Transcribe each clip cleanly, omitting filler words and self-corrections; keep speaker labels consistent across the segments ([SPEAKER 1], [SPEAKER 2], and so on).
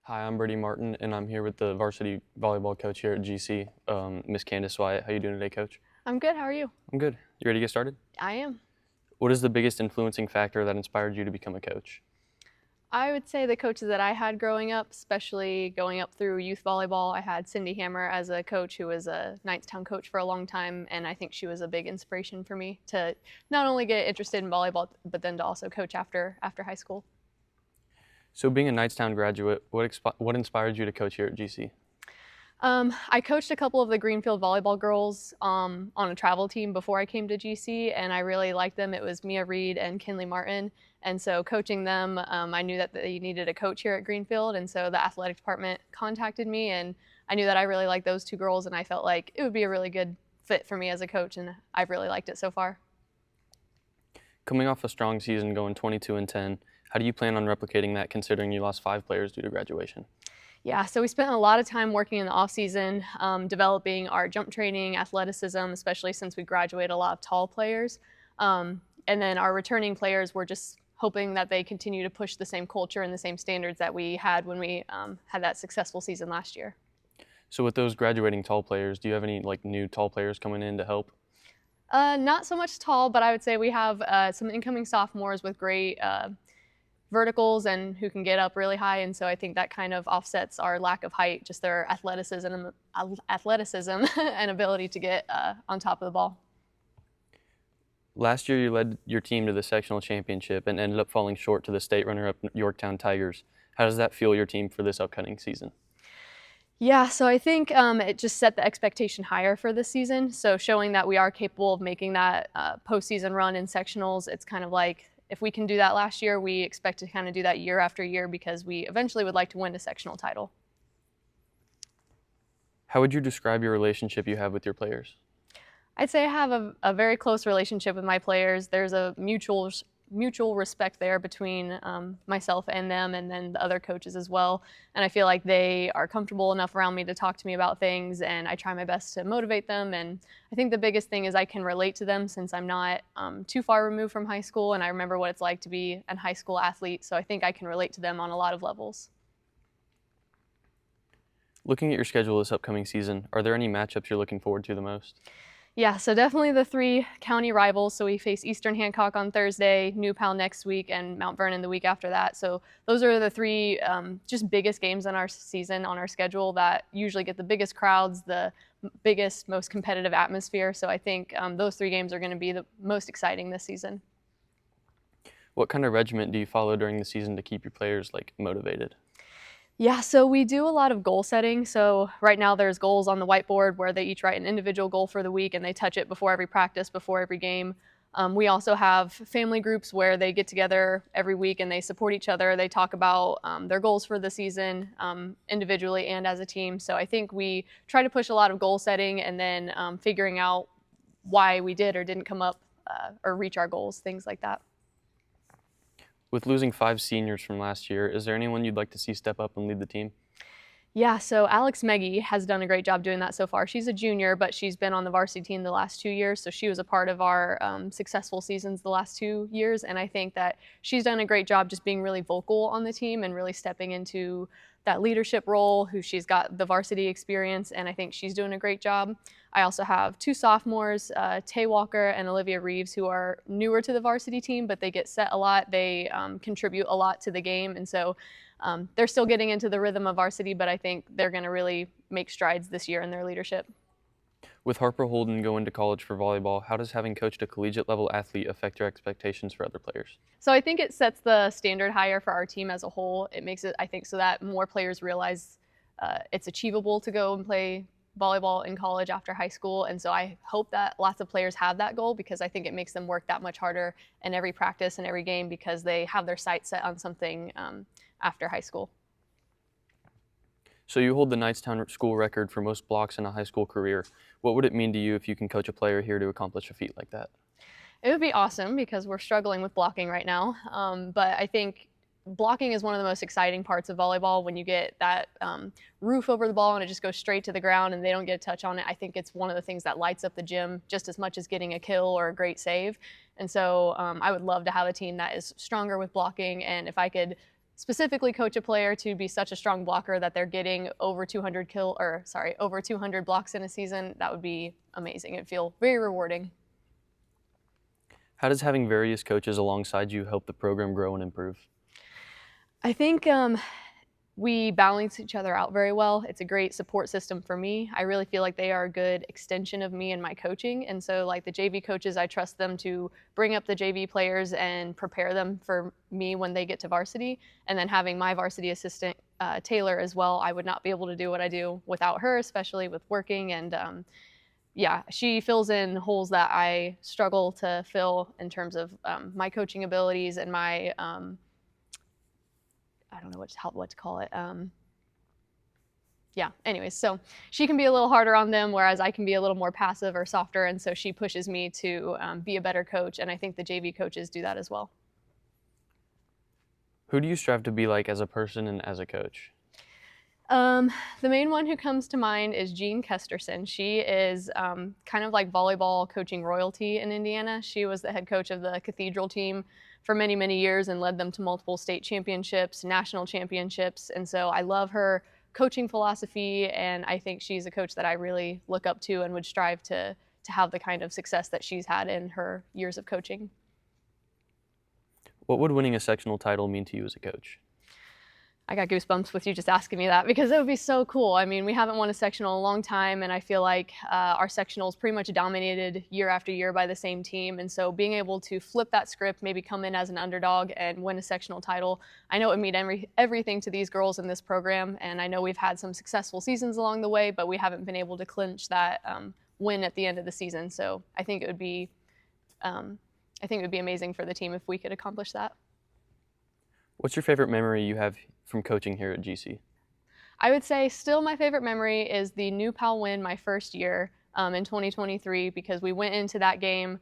[SPEAKER 1] Hi, I'm Brady Martin, and I'm here with the varsity volleyball coach here at GC, Miss Candice Wyatt. How you doing today, Coach?
[SPEAKER 2] I'm good. How are you?
[SPEAKER 1] I'm good. You ready to get started?
[SPEAKER 2] I am.
[SPEAKER 1] What is the biggest influencing factor that inspired you to become a coach?
[SPEAKER 2] I would say the coaches that I had growing up, especially going up through youth volleyball, I had Cindy Hammer as a coach who was a Knightstown coach for a long time, and I think she was a big inspiration for me to not only get interested in volleyball, but then to also coach after high school.
[SPEAKER 1] So, being a Knightstown graduate, what inspired you to coach here at GC?
[SPEAKER 2] I coached a couple of the Greenfield volleyball girls on a travel team before I came to GC, and I really liked them. It was Mia Reed and Kinley Martin. And so coaching them, I knew that they needed a coach here at Greenfield, and so the athletic department contacted me, and I knew that I really liked those two girls, and I felt like it would be a really good fit for me as a coach, and I've really liked it so far.
[SPEAKER 1] Coming off a strong season going 22-10, how do you plan on replicating that considering you lost 5 players due to graduation?
[SPEAKER 2] Yeah, so we spent a lot of time working in the off season, developing our jump training, athleticism, especially since we graduate a lot of tall players. And then our returning players, we're just hoping that they continue to push the same culture and the same standards that we had when we had that successful season last year.
[SPEAKER 1] So, with those graduating tall players, do you have any new tall players coming in to help?
[SPEAKER 2] Not so much tall, but I would say we have some incoming sophomores with great verticals and who can get up really high, and so I think that kind of offsets our lack of height, just their athleticism and ability to get on top of the ball.
[SPEAKER 1] Last year, you led your team to the sectional championship and ended up falling short to the state runner-up Yorktown Tigers. How does that fuel your team for this upcoming season?
[SPEAKER 2] Yeah, so I think it just set the expectation higher for this season. So showing that we are capable of making that postseason run in sectionals, it's kind of like if we can do that last year, we expect to kind of do that year after year because we eventually would like to win a sectional title.
[SPEAKER 1] How would you describe your relationship you have with your players?
[SPEAKER 2] I'd say I have a very close relationship with my players. There's a mutual respect there between myself and them, and then the other coaches as well. And I feel like they are comfortable enough around me to talk to me about things, and I try my best to motivate them. And I think the biggest thing is I can relate to them since I'm not too far removed from high school, and I remember what it's like to be a high school athlete. So I think I can relate to them on a lot of levels.
[SPEAKER 1] Looking at your schedule this upcoming season, are there any matchups you're looking forward to the most?
[SPEAKER 2] Yeah, so definitely the 3 county rivals. So we face Eastern Hancock on Thursday, New Pal next week, and Mount Vernon the week after that. So those are the 3 just biggest games in our season on our schedule that usually get the biggest crowds, the biggest, most competitive atmosphere. So I think those 3 games are going to be the most exciting this season.
[SPEAKER 1] What kind of regiment do you follow during the season to keep your players motivated?
[SPEAKER 2] Yeah, so we do a lot of goal setting. So right now there's goals on the whiteboard where they each write an individual goal for the week and they touch it before every practice, before every game. We also have family groups where they get together every week and they support each other. They talk about their goals for the season individually and as a team. So I think we try to push a lot of goal setting and then figuring out why we did or didn't come up or reach our goals, things like that.
[SPEAKER 1] With losing 5 seniors from last year, is there anyone you'd like to see step up and lead the team?
[SPEAKER 2] Yeah, so Alex Meggie has done a great job doing that so far. She's a junior, but she's been on the varsity team the last 2 years, so she was a part of our successful seasons the last 2 years, and I think that she's done a great job just being really vocal on the team and really stepping into that leadership role, who she's got the varsity experience, and I think she's doing a great job. I also have 2 sophomores, Tay Walker and Olivia Reeves, who are newer to the varsity team, but they get set a lot. They contribute a lot to the game, and so they're still getting into the rhythm of varsity, but I think they're going to really make strides this year in their leadership.
[SPEAKER 1] With Harper Holden going to college for volleyball, how does having coached a collegiate level athlete affect your expectations for other players?
[SPEAKER 2] So I think it sets the standard higher for our team as a whole. It makes it, I think, so that more players realize it's achievable to go and play volleyball in college after high school. And so I hope that lots of players have that goal because I think it makes them work that much harder in every practice and every game because they have their sights set on something after high school.
[SPEAKER 1] So you hold the Knightstown school record for most blocks in a high school career. What would it mean to you if you can coach a player here to accomplish a feat like that?
[SPEAKER 2] It would be awesome because we're struggling with blocking right now. But I think blocking is one of the most exciting parts of volleyball when you get that roof over the ball and it just goes straight to the ground and they don't get a touch on it. I think it's one of the things that lights up the gym just as much as getting a kill or a great save. And so I would love to have a team that is stronger with blocking, and if I could specifically coach a player to be such a strong blocker that they're getting over 200 blocks in a season, that would be amazing. It'd feel very rewarding.
[SPEAKER 1] How does having various coaches alongside you help the program grow and improve?
[SPEAKER 2] I think we balance each other out very well. It's a great support system for me. I really feel like they are a good extension of me and my coaching. And so like the JV coaches, I trust them to bring up the JV players and prepare them for me when they get to varsity. And then having my varsity assistant, Taylor, as well, I would not be able to do what I do without her, especially with working. And yeah, she fills in holes that I struggle to fill in terms of my coaching abilities and my I don't know what to call it. Yeah, anyways, so she can be a little harder on them, whereas I can be a little more passive or softer, and so she pushes me to be a better coach, and I think the JV coaches do that as well.
[SPEAKER 1] Who do you strive to be like as a person and as a coach?
[SPEAKER 2] The main one who comes to mind is Jean Kesterson. She is kind of like volleyball coaching royalty in Indiana. She was the head coach of the Cathedral team for many, many years and led them to multiple state championships, national championships. And so I love her coaching philosophy, and I think she's a coach that I really look up to and would strive to have the kind of success that she's had in her years of coaching.
[SPEAKER 1] What would winning a sectional title mean to you as a coach?
[SPEAKER 2] I got goosebumps with you just asking me that, because it would be so cool. I mean, we haven't won a sectional in a long time, and I feel like our sectional is pretty much dominated year after year by the same team. And so being able to flip that script, maybe come in as an underdog and win a sectional title, I know it would mean everything to these girls in this program. And I know we've had some successful seasons along the way, but we haven't been able to clinch that win at the end of the season. So I think it would be amazing for the team if we could accomplish that.
[SPEAKER 1] What's your favorite memory you have from coaching here at GC?
[SPEAKER 2] I would say still my favorite memory is the New Pal win my first year in 2023, because we went into that game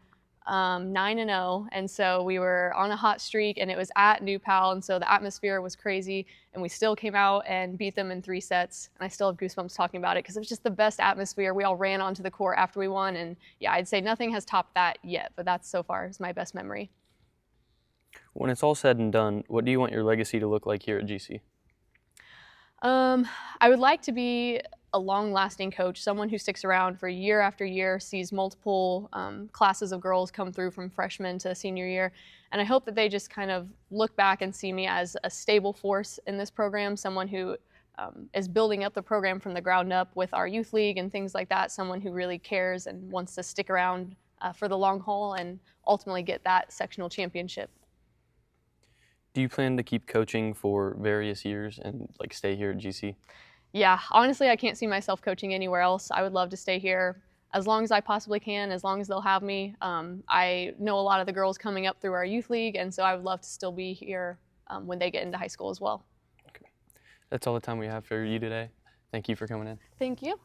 [SPEAKER 2] 9-0, and so we were on a hot streak, and it was at New Pal, and so the atmosphere was crazy, and we still came out and beat them in 3 sets, and I still have goosebumps talking about it because it was just the best atmosphere. We all ran onto the court after we won, and yeah, I'd say nothing has topped that yet, but that so far is my best memory.
[SPEAKER 1] When it's all said and done, what do you want your legacy to look like here at GC?
[SPEAKER 2] I would like to be a long-lasting coach, someone who sticks around for year after year, sees multiple classes of girls come through from freshman to senior year, and I hope that they just kind of look back and see me as a stable force in this program, someone who is building up the program from the ground up with our youth league and things like that, someone who really cares and wants to stick around for the long haul and ultimately get that sectional championship.
[SPEAKER 1] Do you plan to keep coaching for various years and like stay here at GC?
[SPEAKER 2] Yeah, honestly, I can't see myself coaching anywhere else. I would love to stay here as long as I possibly can, as long as they'll have me. I know a lot of the girls coming up through our youth league, and so I would love to still be here when they get into high school as well.
[SPEAKER 1] Okay. That's all the time we have for you today. Thank you for coming in.
[SPEAKER 2] Thank you.